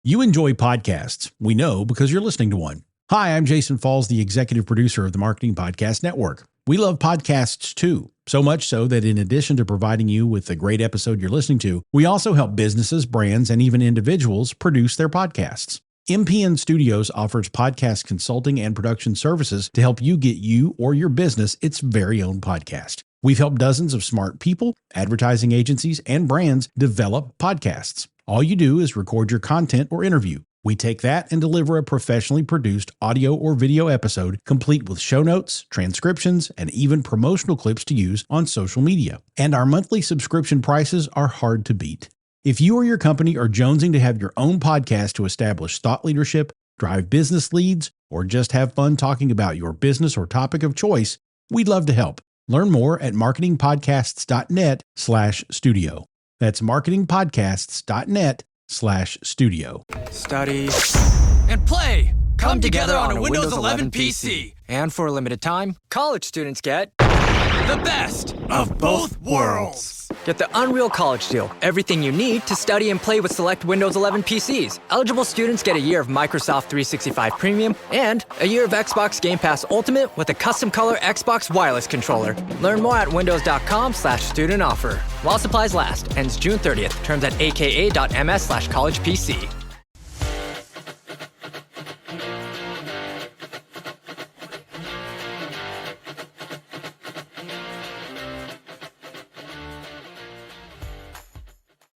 You enjoy podcasts. We know because you're listening to one. Hi, I'm Jason Falls, the executive producer of the Marketing Podcast Network. We love podcasts too, so much so that in addition to providing you with the great episode you're listening to, we also help businesses, brands, and even individuals produce their podcasts. MPN Studios offers podcast consulting and production services to help you get you or your business its very own podcast. We've helped dozens of smart people, advertising agencies, and brands develop podcasts. All you do is record your content or interview. We take that and deliver a professionally produced audio or video episode complete with show notes, transcriptions, and even promotional clips to use on social media. And our monthly subscription prices are hard to beat. If you or your company are jonesing to have your own podcast to establish thought leadership, drive business leads, or just have fun talking about your business or topic of choice, we'd love to help. Learn more at marketingpodcasts.net/studio. That's marketingpodcasts.net/studio. Study and play come together on a Windows 11 PC. And for a limited time, college students get the best of both worlds. Get the Unreal College Deal. Everything you need to study and play with select Windows 11 PCs. Eligible students get a year of Microsoft 365 Premium and a year of Xbox Game Pass Ultimate with a custom color Xbox wireless controller. Learn more at windows.com/student offer. While supplies last. Ends June 30th. Terms at aka.ms/collegepc.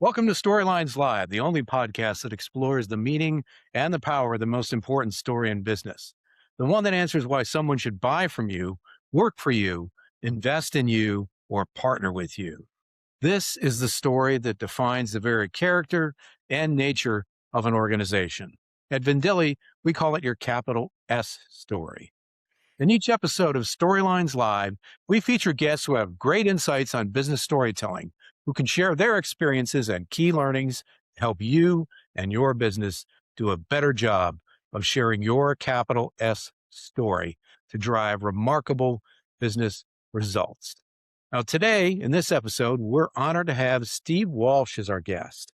Welcome to Storylines Live, the only podcast that explores the meaning and the power of the most important story in business. The one that answers why someone should buy from you, work for you, invest in you, or partner with you. This is the story that defines the very character and nature of an organization. At Vendilli, we call it your capital S story. In each episode of Storylines Live, we feature guests who have great insights on business storytelling, who can share their experiences and key learnings to help you and your business do a better job of sharing your capital S story to drive remarkable business results. Now, today, in this episode, we're honored to have Steve Walsh as our guest.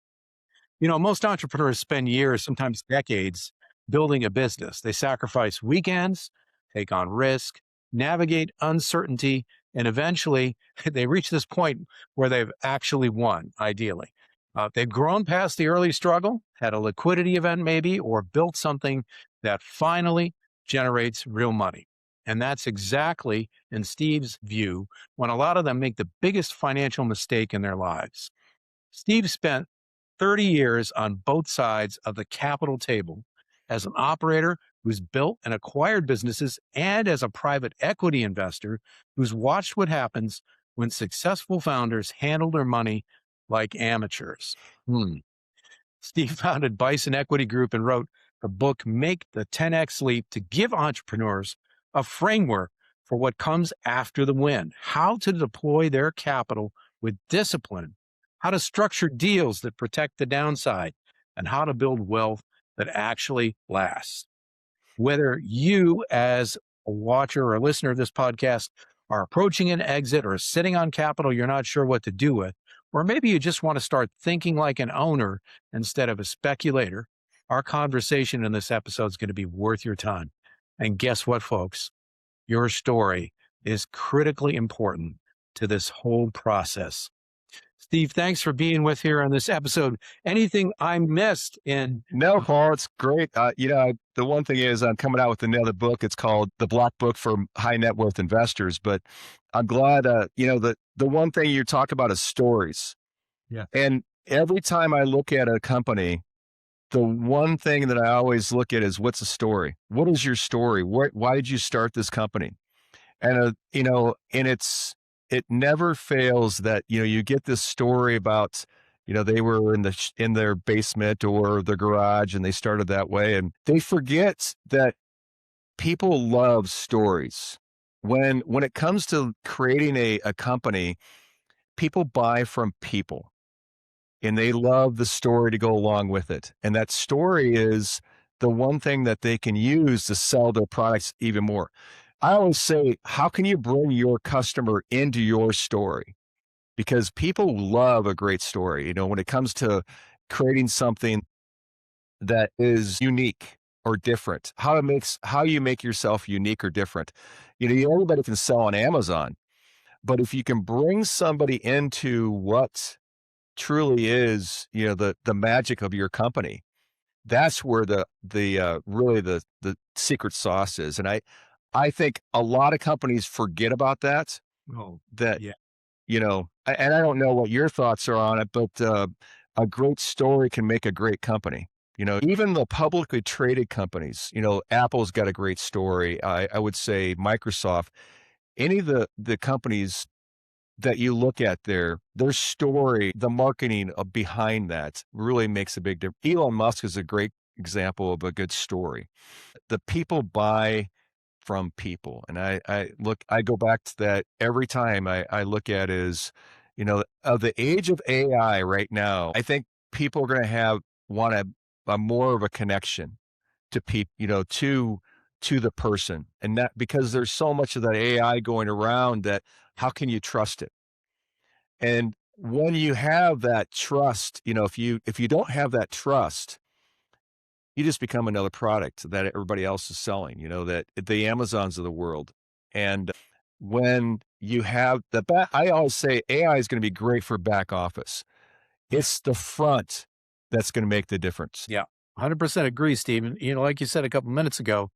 You know, most entrepreneurs spend years, sometimes decades, building a business. They sacrifice weekends, take on risk, navigate uncertainty, and eventually they reach this point where they've actually won, ideally. They've grown past the early struggle, had a liquidity event maybe, or built something that finally generates real money. And that's exactly, in Steve's view, when a lot of them make the biggest financial mistake in their lives. Steve spent 30 years on both sides of the capital table as an operator who's built and acquired businesses, and as a private equity investor who's watched what happens when successful founders handle their money like amateurs. Steve founded Bison Equity Group and wrote the book, Make the 10X Leap, to give entrepreneurs a framework for what comes after the win, how to deploy their capital with discipline, how to structure deals that protect the downside, and how to build wealth that actually lasts. Whether you, as a watcher or a listener of this podcast, are approaching an exit or sitting on capital you're not sure what to do with, or maybe you just want to start thinking like an owner instead of a speculator, our conversation in this episode is going to be worth your time. And guess what, folks? Your story is critically important to this whole process. Steve, thanks for being with here on this episode. Anything I missed in? No, Paul, it's great. The one thing is I'm coming out with another book. It's called The Black Book for High Net Worth Investors. But I'm glad, the one thing you talk about is stories. Yeah. And every time I look at a company, the one thing that I always look at is, what's the story? What is your story? Why did you start this company? And, it never fails that, you get this story about, they were in their basement or their garage and they started that way. And they forget that people love stories. When it comes to creating a company, people buy from people and they love the story to go along with it. And that story is the one thing that they can use to sell their products even more. I always say, how can you bring your customer into your story? Because people love a great story. When it comes to creating something that is unique or different, how you make yourself unique or different. Everybody can sell on Amazon, but if you can bring somebody into what truly is, the magic of your company, that's where really the secret sauce is. And I think a lot of companies forget about that. Oh, That yeah. And I don't know what your thoughts are on it, but a great story can make a great company. Even the publicly traded companies, Apple's got a great story. I would say Microsoft, any of the companies that you look at their story, the marketing behind that really makes a big difference. Elon Musk is a great example of a good story. The people buy from people. And I go back to that every time I look at is, of the age of AI right now, I think people are going to want a more of a connection to people, to the person. And that, because there's so much of that AI going around, that how can you trust it? And when you have that trust, if you don't have that trust, you just become another product that everybody else is selling, that the Amazons of the world. And when you have I always say AI is going to be great for back office. It's the front that's going to make the difference. Yeah, 100% agree, Stephen. Like you said a couple minutes ago,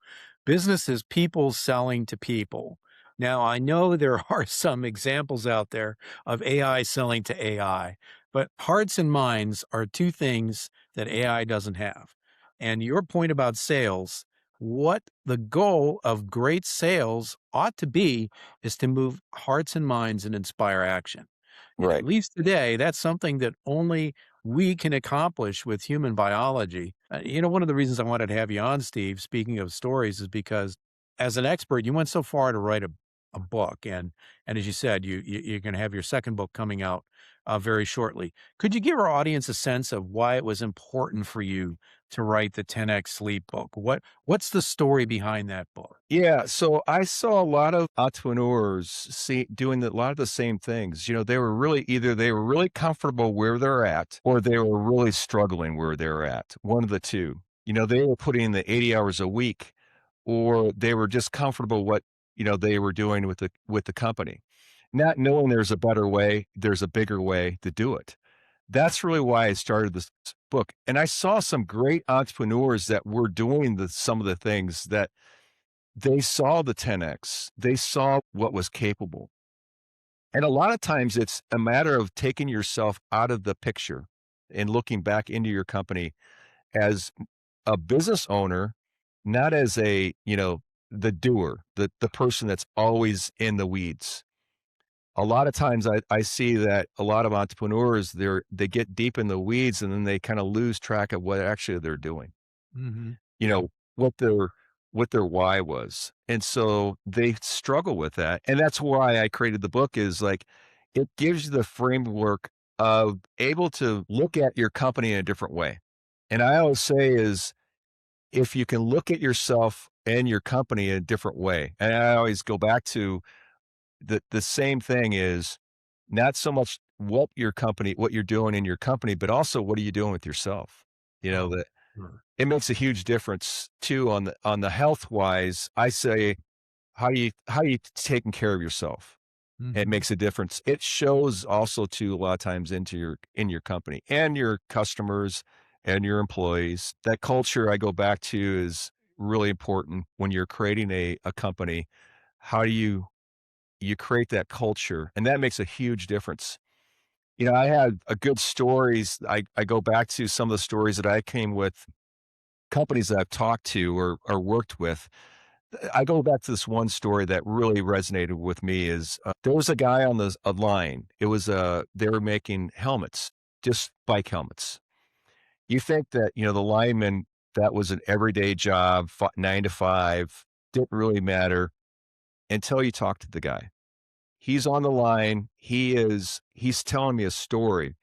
business is people selling to people. Now, I know there are some examples out there of AI selling to AI, but hearts and minds are two things that AI doesn't have. And your point about sales, what the goal of great sales ought to be is to move hearts and minds and inspire action. And at Right. least today, that's something that only we can accomplish with human biology. One of the reasons I wanted to have you on, Steve, speaking of stories, is because as an expert, you went so far to write a book. And as you said, you're going to have your second book coming out very shortly. Could you give our audience a sense of why it was important for you to write the 10X Sleep book? What's the story behind that book? Yeah. So I saw a lot of entrepreneurs doing a lot of the same things. They were really comfortable where they're at, or they were really struggling where they're at. One of the two. They were putting in the 80 hours a week, or they were just comfortable what, they were doing with the company, not knowing there's a better way, there's a bigger way to do it. That's really why I started this book. And I saw some great entrepreneurs that were doing some of the things that they saw the 10X, they saw what was capable. And a lot of times it's a matter of taking yourself out of the picture and looking back into your company as a business owner, not as the doer, the person that's always in the weeds. A lot of times I see that a lot of entrepreneurs, they get deep in the weeds and then they kind of lose track of what actually they're doing, Hmm. you know, what their why was. And so they struggle with that. And that's why I created the book, is like, it gives you the framework of able to look at your company in a different way. And I always say is, if you can look at yourself and your company in a different way, and I always go back to the same thing, is not so much what you're doing in your company, but also what are you doing with yourself? Oh, That sure. it makes a huge difference too on the health wise. I say, how you taking care of yourself? It Mhm. makes a difference. It shows also too a lot of times in your company and your customers and your employees. That culture I go back to is really important when you're creating a company. How do you create that culture? And that makes a huge difference. I had a good stories. I go back to some of the stories that I came with, companies that I've talked to or worked with. I go back to this one story that really resonated with me is, there was a guy on a line. It was, they were making helmets, just bike helmets. You think that, the lineman, that was an everyday job, 9 to 5, didn't really matter until you talk to the guy. He's on the line. He's telling me a story,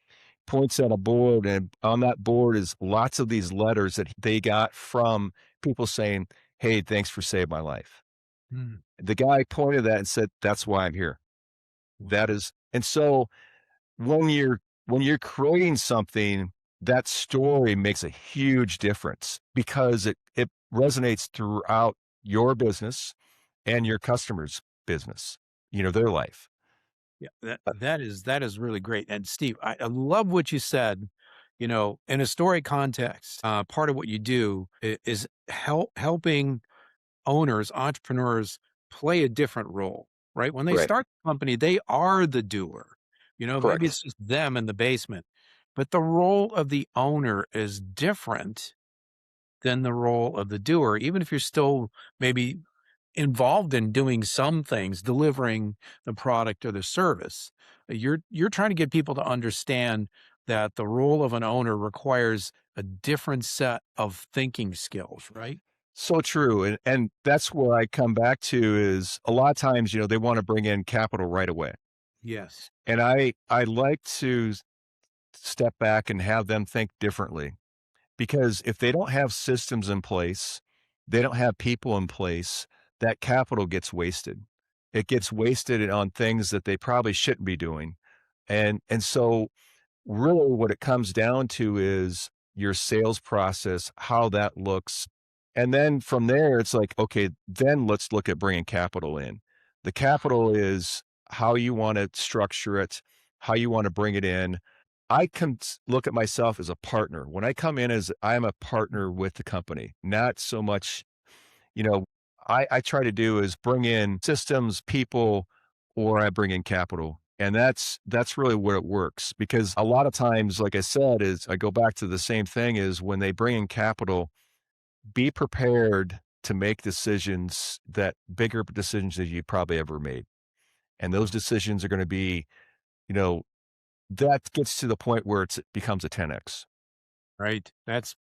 points at a board, and on that board is lots of these letters that they got from people saying, "Hey, thanks for saving my life." Mm. The guy pointed at that and said, "That's why I'm here." That is, and so when you're creating something, that story makes a huge difference because it resonates throughout your business and your customer's business, their life. Yeah, that is really great. And Steve, I love what you said. In a story context, part of what you do is helping owners, entrepreneurs play a different role, right? When they Right. start the company, they are the doer. Maybe Correct. it's just them in the basement, but the role of the owner is different than the role of the doer, even if you're still maybe involved in doing some things, delivering the product or the service. You're trying to get people to understand that the role of an owner requires a different set of thinking skills, right? So true. And that's where I come back to is a lot of times, they want to bring in capital right away. Yes. And I like to step back and have them think differently. Because if they don't have systems in place, they don't have people in place, that capital gets wasted. It gets wasted on things that they probably shouldn't be doing. And so really what it comes down to is your sales process, how that looks. And then from there, it's like, okay, then let's look at bringing capital in. The capital is how you want to structure it, how you want to bring it in. I can look at myself as a partner. When I come in as I'm a partner with the company, not so much, you know, I try to do is bring in systems, people, or I bring in capital. And that's really where it works because a lot of times, like I said, is I go back to the same thing is when they bring in capital, be prepared to make decisions that bigger decisions that you probably ever made. And those decisions are going to be, you know, that gets to the point where it becomes a 10x. Right. That's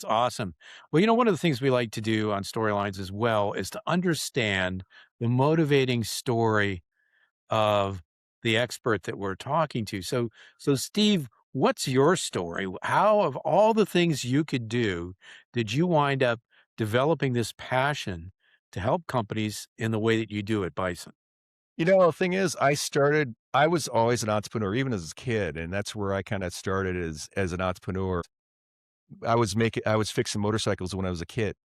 awesome. Well, one of the things we like to do on storylines as well is to understand the motivating story of the expert that we're talking to. So Steve, what's your story? How, of all the things you could do, did you wind up developing this passion to help companies in the way that you do at Bison? The thing is, I was always an entrepreneur, even as a kid. And that's where I kind of started as an entrepreneur. I was fixing motorcycles when I was a kid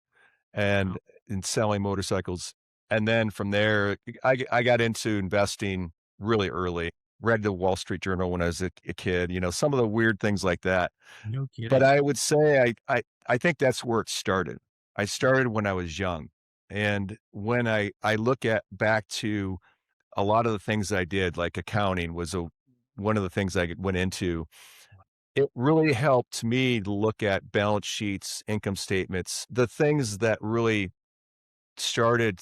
Wow. and selling motorcycles. And then from there, I got into investing really early, read the Wall Street Journal when I was a kid, some of the weird things like that. No But kidding. I would say I think that's where it started. I started when I was young. And when I look at back to a lot of the things I did, like accounting was one of the things I went into. It really helped me to look at balance sheets, income statements, the things that really started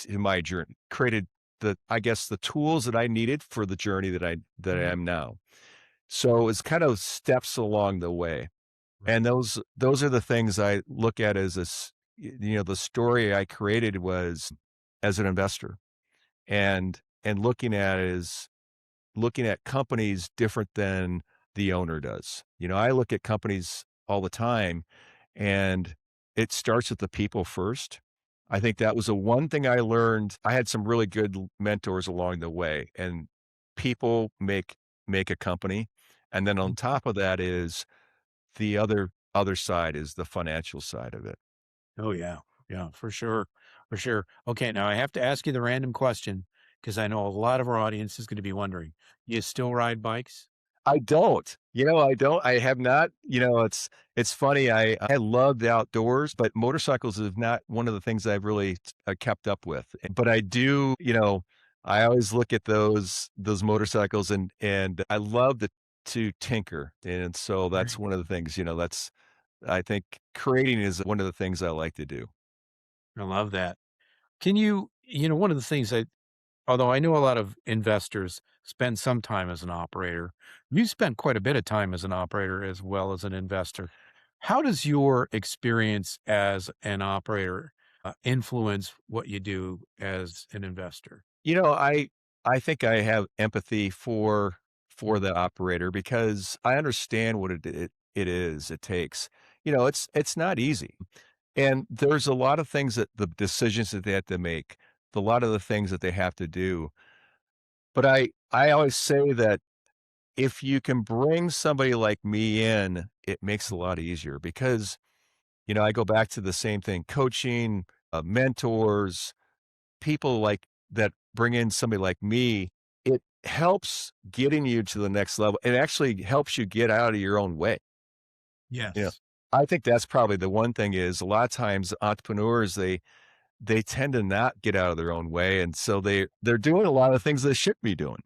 in my journey, created I guess the tools that I needed for the journey that I Mhm. am now. So it's kind of steps along the way. And Right. those are the things I look at as the story I created was as an investor and looking at companies different than the owner does. I look at companies all the time and it starts with the people first. I think that was the one thing I learned. I had some really good mentors along the way and people make a company. And then on top of that is the other side is the financial side of it. Oh, yeah. Yeah, for sure. For sure. Okay, now I have to ask you the random question because I know a lot of our audience is going to be wondering. You still ride bikes? I don't. I don't. I have not. It's funny. I love the outdoors, but motorcycles is not one of the things I've really kept up with. But I do. I always look at those motorcycles, and I love to tinker, and so that's Right. one of the things. That's I think creating is one of the things I like to do. I love that. Can one of the things although I know a lot of investors spend some time as an operator, you spent quite a bit of time as an operator as well as an investor. How does your experience as an operator influence what you do as an investor? I think I have empathy for the operator because I understand what it takes. It's not easy. And there's a lot of things that the decisions that they have to make, a lot of the things that they have to do. But I always say that if you can bring somebody like me in it makes it a lot easier because, I go back to the same thing, coaching, mentors, people like that bring in somebody like me, it helps getting you to the next level. It actually helps you get out of your own way. Yes. I think that's probably the one thing is a lot of times entrepreneurs, they tend to not get out of their own way. And so they're doing a lot of things they shouldn't be doing.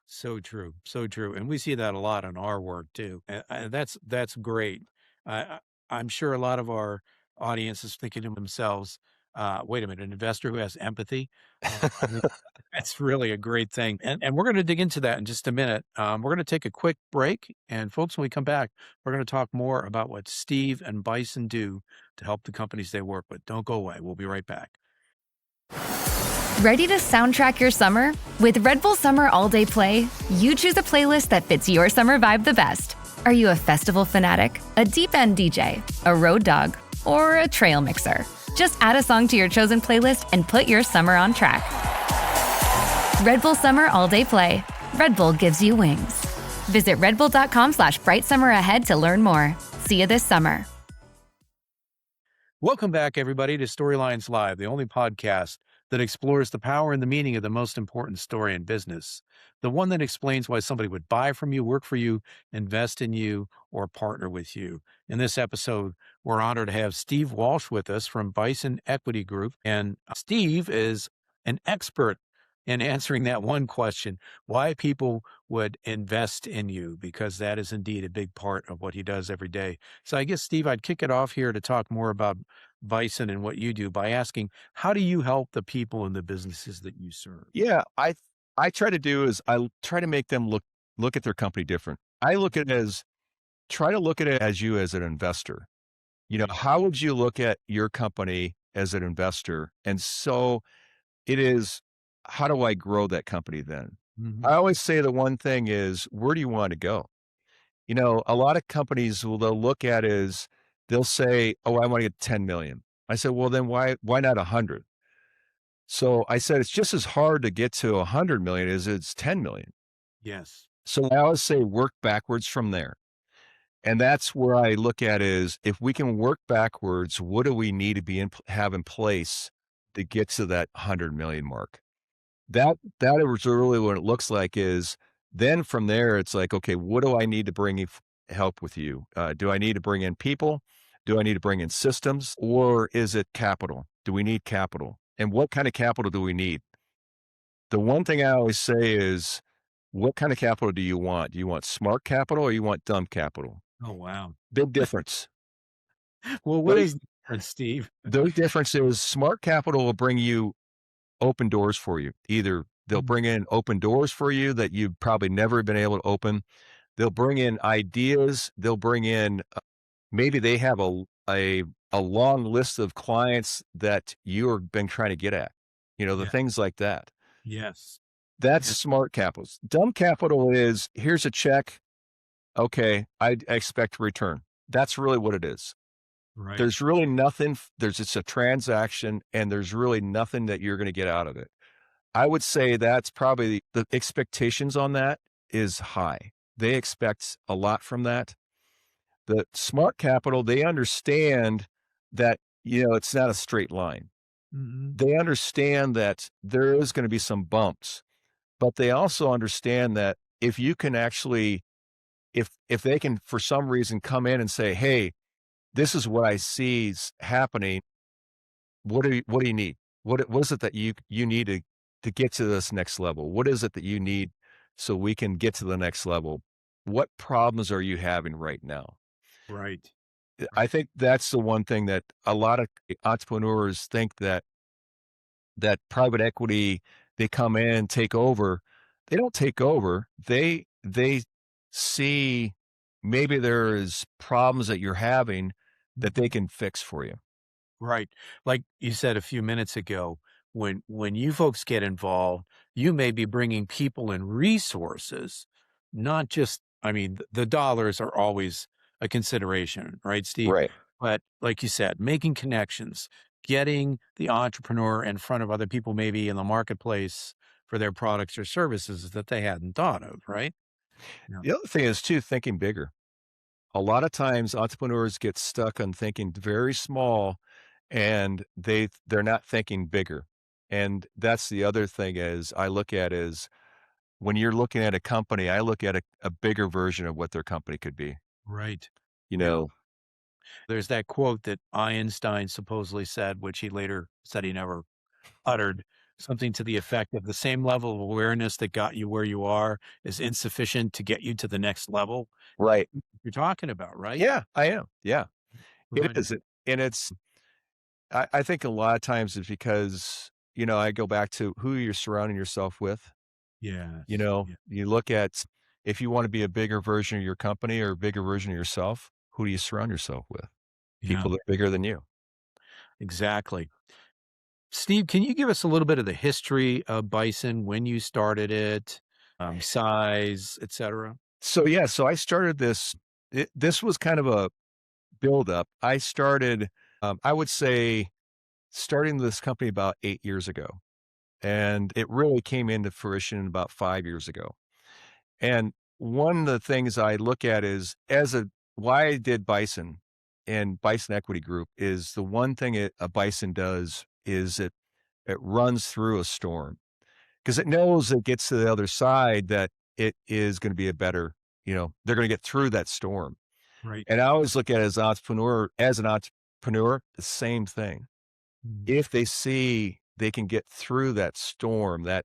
So true. So true. And we see that a lot in our work too. And that's great. I'm sure a lot of our audience is thinking to themselves, wait a minute, an investor who has empathy. I think that's really a great thing. And we're going to dig into that in just a minute. We're going to take a quick break. And folks, when we come back, we're going to talk more about what Steve and Bison do to help the companies they work with. Don't go away. We'll be right back. Ready to soundtrack your summer? With Red Bull Summer All Day Play, you choose a playlist that fits your summer vibe the best. Are you a festival fanatic, a deep end DJ, a road dog, or a trail mixer? Just add a song to your chosen playlist and put your summer on track. Red Bull Summer All Day Play. Red Bull gives you wings. Visit redbull.com/brightsummer ahead to learn more. See you this summer. Welcome back, everybody, to Storylines Live, the only podcast that explores the power and the meaning of the most important story in business, the one that explains why somebody would buy from you, work for you, invest in you, or partner with you. In this episode, we're honored to have Steve Walsh with us from Bison Equity Group. And Steve is an expert in answering that one question, why people would invest in you, because that is indeed a big part of what he does every day. So I guess, Steve, I'd kick it off here to talk more about Bison and what you do by asking, how do you help the people in the businesses that you serve? Yeah, I try to do is I try to make them look at their company different. I look at it as try to look at it as you as an investor. How would you look at your company as an investor? And so it is, how do I grow that company then? Mhm. I always say the one thing is, where do you want to go? A lot of companies they'll look at is they'll say, oh, I want to get 10 million. I said, well, then why not 100? So I said, it's just as hard to get to 100 million as it's 10 million. Yes. So I always say work backwards from there. And that's where I look at is if we can work backwards, what do we need to have in place to get to that 100 million mark? That is really what it looks like is then from there, it's like, okay, what do I need to bring help with you? Do I need to bring in people? Do I need to bring in systems, or is it capital? Do we need capital? And what kind of capital do we need? The one thing I always say is, what kind of capital do you want? Do you want smart capital or you want dumb capital? Oh, wow. Big difference. Well, what is the difference, Steve? The difference is smart capital will bring you open doors for you. Either they'll bring in open doors for you that you've probably never been able to open. They'll bring in ideas. They'll bring in, maybe they have a long list of clients that you have been trying to get at, the things like that. Yes. That's smart capital. Dumb capital is, here's a check. Okay, I expect a return. That's really what it is. Right. There's really nothing, it's a transaction and there's really nothing that you're going to get out of it. I would say that's probably the expectations on that is high. They expect a lot from that. The smart capital, they understand that, it's not a straight line. Mhm. They understand that there is going to be some bumps, but they also understand that if you can actually, if they can for some reason come in and say, hey, this is what I see is happening. What do you need? What is it that you need to get to this next level? What is it that you need so we can get to the next level? What problems are you having right now? Right. I think that's the one thing that a lot of entrepreneurs think that private equity, they come in, take over. They don't take over. They see maybe there's problems that you're having that they can fix for you. Right. Like you said a few minutes ago, when you folks get involved, you may be bringing people and resources, not just, I mean, the dollars are always a consideration, right, Steve? Right. But like you said, making connections, getting the entrepreneur in front of other people, maybe in the marketplace for their products or services that they hadn't thought of, right? Yeah. The other thing is too, thinking bigger. A lot of times entrepreneurs get stuck on thinking very small and they're not thinking bigger. And that's the other thing is I look at is when you're looking at a company, I look at a bigger version of what their company could be. Right. You Yeah. know, There's that quote that Einstein supposedly said, which he later said he never uttered, something to the effect of the same level of awareness that got you where you are is insufficient to get you to the next level. right. You're talking about, right? Yeah, I am. Yeah, it Right. is. And I think a lot of times it's because, I go back to who you're surrounding yourself with. Yes. Yeah. You look at if you want to be a bigger version of your company or a bigger version of yourself, who do you surround yourself with? Yeah. People that are bigger than you. Exactly. Steve, can you give us a little bit of the history of Bison, when you started it, size, et cetera? So yeah, so I started this. This was kind of a build up. I started, I would say, starting this company about 8 years ago, and it really came into fruition about 5 years ago. And one of the things I look at is why I did Bison and Bison Equity Group is the one thing a Bison does is it runs through a storm because it knows it gets to the other side that it is going to be a better, they're going to get through that storm. Right. And I always look at it as an entrepreneur, the same thing. Mm. If they see they can get through that storm, that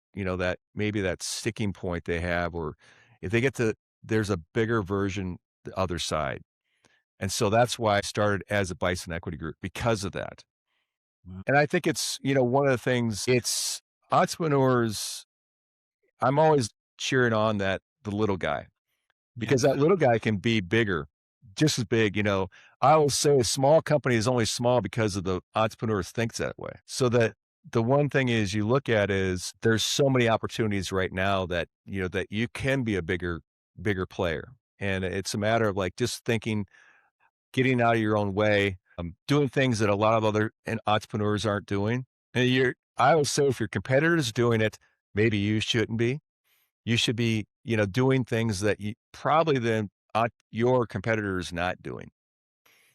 maybe that sticking point they have, or if they get to, there's a bigger version, the other side. And so that's why I started as a Bison Equity Group because of that. Wow. And I think it's, one of the things it's entrepreneurs, I'm always cheering on the little guy because Yes. that little guy can be bigger, just as big. I will say a small company is only small because of the entrepreneur thinks that way. So that the one thing is you look at is there's so many opportunities right now that, that you can be a bigger player. And it's a matter of like just thinking, getting out of your own way, doing things that a lot of other entrepreneurs aren't doing. And I would say if your competitor's doing it, maybe you shouldn't be. You should be, doing things that you probably then your competitor is not doing.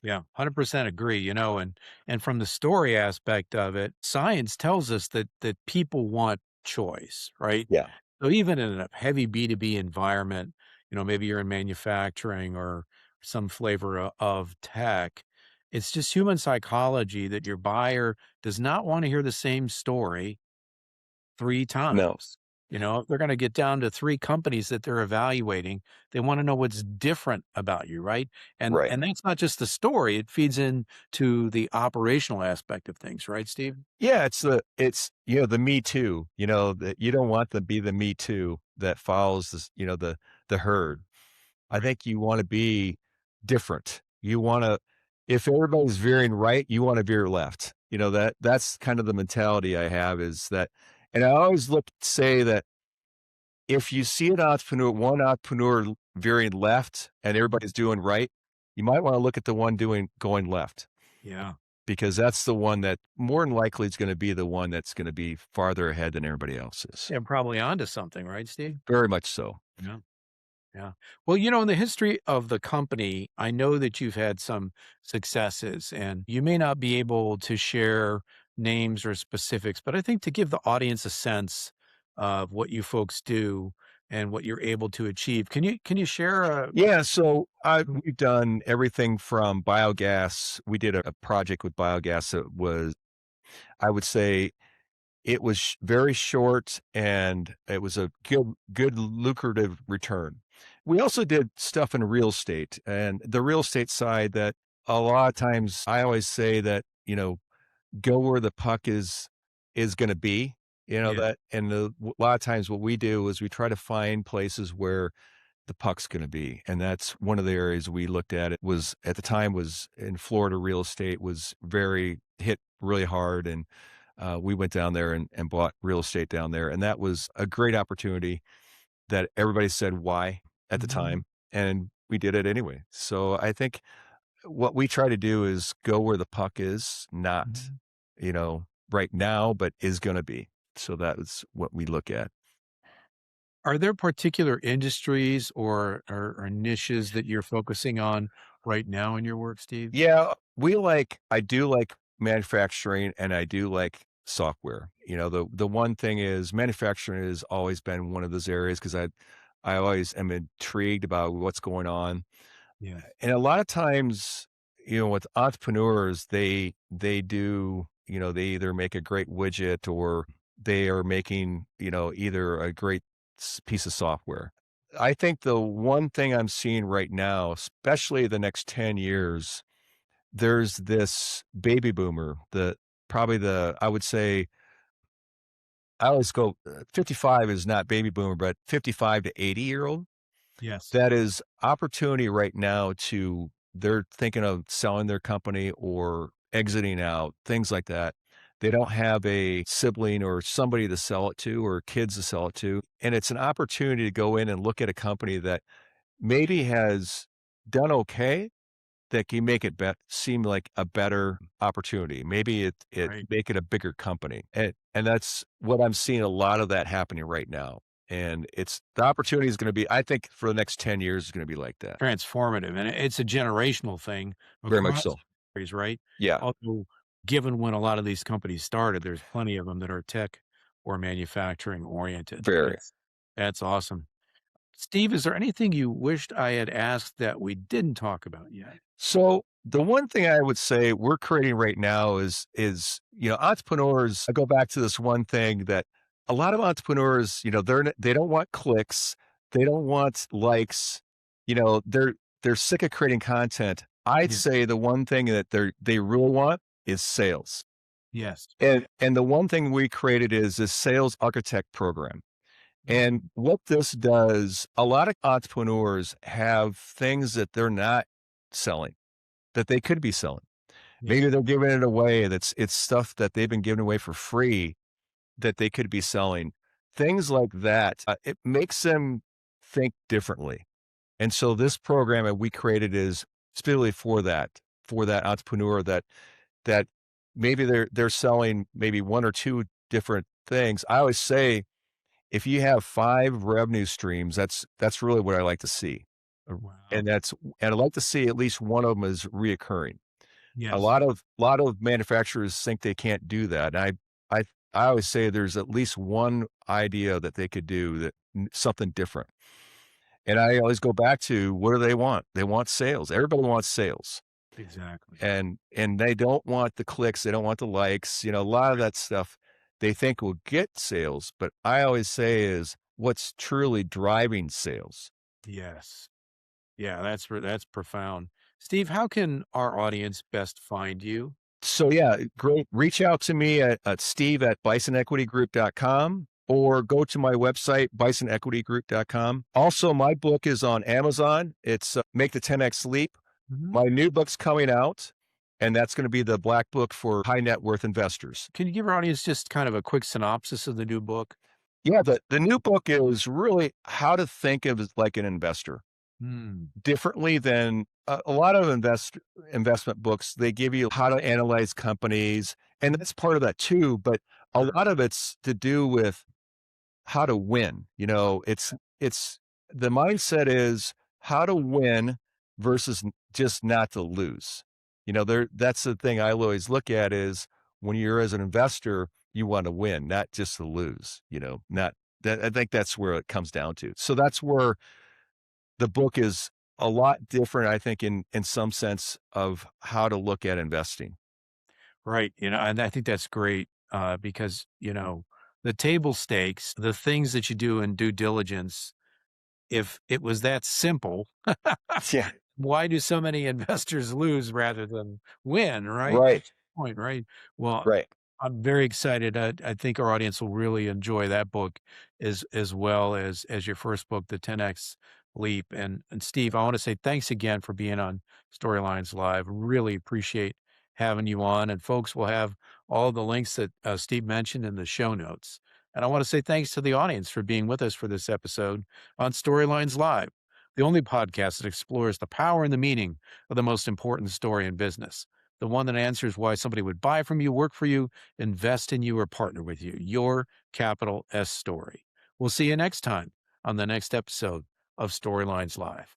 Yeah, 100% agree, and from the story aspect of it, science tells us that people want choice, right? Yeah. So even in a heavy B2B environment, maybe you're in manufacturing or some flavor of tech, it's just human psychology that your buyer does not want to hear the same story 3 No. times. If they're gonna get down to 3 companies that they're evaluating, they wanna know what's different about you, right? And Right. and that's not just the story, it feeds into the operational aspect of things, right, Steve? Yeah, the me too, that you don't want to be the me too that follows this, the herd. I think you want to be different. If everybody's veering right, you want to veer left. That's kind of the mentality I have is that, and I always say that if you see one entrepreneur veering left and everybody's doing right, you might want to look at the one going left Yeah. because that's the one that more than likely is going to be the one that's going to be farther ahead than everybody else is. They're probably onto something, right, Steve? Very much so. Yeah. Yeah. Well, in the history of the company, I know that you've had some successes and you may not be able to share names or specifics, but I think to give the audience a sense of what you folks do and what you're able to achieve. Can you share Yeah, so we've done everything from biogas. We did a project with biogas that was, I would say, it was very short and it was a good lucrative return. We also did stuff in real estate and the real estate side that a lot of times I always say that, go where the puck is going to be, yeah. that, and a lot of times what we do is we try to find places where the puck's going to be. And that's one of the areas we looked at. It was at the time was in Florida, real estate was hit really hard. And we went down there and bought real estate down there. And that was a great opportunity that everybody said why at the Mhm. time. And we did it anyway. So I think what we try to do is go where the puck is, not, Mhm. right now, but is going to be. So that is what we look at. Are there particular industries or niches that you're focusing on right now in your work, Steve? Yeah, I do like manufacturing and I do like software. The one thing is manufacturing has always been one of those areas because I always am intrigued about what's going on. Yeah. And a lot of times, with entrepreneurs, they do, they either make a great widget or they are making, either a great piece of software. I think the one thing I'm seeing right now, especially the next 10 years, there's this baby boomer, I would say, I always go 55 is not baby boomer, but 55 to 80-year-old. Yes. That is opportunity right now they're thinking of selling their company or exiting out, things like that. They don't have a sibling or somebody to sell it to or kids to sell it to. And it's an opportunity to go in and look at a company that maybe has done okay, that can make it seem like a better opportunity. Maybe it Right. make it a bigger company. And that's what I'm seeing a lot of that happening right now. And the opportunity is going to be, I think for the next 10 years is going to be like that. Transformative, and it's a generational thing Very much across so. industries, right? Yeah, Although, given when a lot of these companies started, there's plenty of them that are tech or manufacturing oriented. very. That's awesome. Steve, is there anything you wished I had asked that we didn't talk about yet? So the one thing I would say we're creating right now is entrepreneurs. I go back to this one thing that a lot of entrepreneurs, they don't want clicks, they don't want likes, they're sick of creating content. I'd Yeah. say the one thing that they really want is sales. Yes. And the one thing we created is this sales architect program. And what this does, a lot of entrepreneurs have things that they're not selling that they could be selling. Maybe they're giving it away. It's stuff that they've been giving away for free that they could be selling. Things like that. It makes them think differently. And so this program that we created is specifically for that entrepreneur that maybe they're selling maybe one or two different things. I always say, if you have 5 revenue streams, that's really what I like to see. Wow. And I'd like to see at least one of them is reoccurring. Yes. A lot of manufacturers think they can't do that. And I always say there's at least one idea that they could do something different. And I always go back to, what do they want? They want sales. Everybody wants sales. Exactly. And they don't want the clicks. They don't want the likes. A lot of that stuff they think will get sales. But I always say is what's truly driving sales. Yes. Yeah, that's profound. Steve, how can our audience best find you? So yeah, great. Reach out to me at steve@bisonequitygroup.com or go to my website, bisonequitygroup.com. Also, my book is on Amazon. It's Make the 10X Leap. My new book's coming out, and that's going to be the Black Book for high net worth investors. Can you give our audience just kind of a quick synopsis of the new book? Yeah, the new book is really how to think of as like an investor differently than a lot of investment books. They give you how to analyze companies, and that's part of that too. But a lot of it's to do with how to win. It's the mindset is how to win versus just not to lose. That's the thing I always look at is when you're as an investor, you want to win, not just to lose, not that. I think that's where it comes down to. So that's where the book is a lot different, I think, in some sense of how to look at investing. Right. And I think that's great because, the table stakes, the things that you do in due diligence, if it was that simple, Yeah. why do so many investors lose rather than win? Right. Right. That's the point, right? Well, Right. I'm very excited. I think our audience will really enjoy that book as well as your first book, The 10X Leap. And Steve, I want to say thanks again for being on Storylines Live. Really appreciate having you on. And folks will have all the links that Steve mentioned in the show notes. And I want to say thanks to the audience for being with us for this episode on Storylines Live, the only podcast that explores the power and the meaning of the most important story in business, the one that answers why somebody would buy from you, work for you, invest in you, or partner with you, your capital S story. We'll see you next time on the next episode of Storylines Live.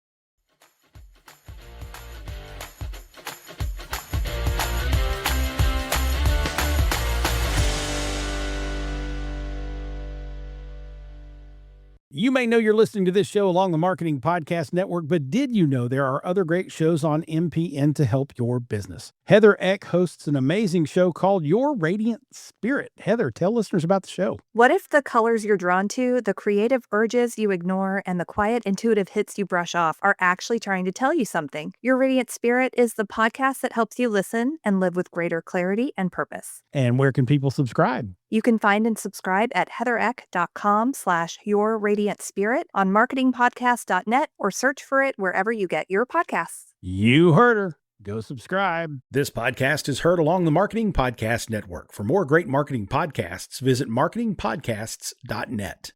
You may know you're listening to this show along the Marketing Podcast Network, but did you know there are other great shows on MPN to help your business? Heather Eck hosts an amazing show called Your Radiant Spirit. Heather, tell listeners about the show. What if the colors you're drawn to, the creative urges you ignore, and the quiet intuitive hits you brush off are actually trying to tell you something? Your Radiant Spirit is the podcast that helps you listen and live with greater clarity and purpose. And where can people subscribe? You can find and subscribe at heathereck.com/yourradiantspirit, on marketingpodcast.net, or search for it wherever you get your podcasts. You heard her. Go subscribe. This podcast is heard along the Marketing Podcast Network. For more great marketing podcasts, visit marketingpodcasts.net.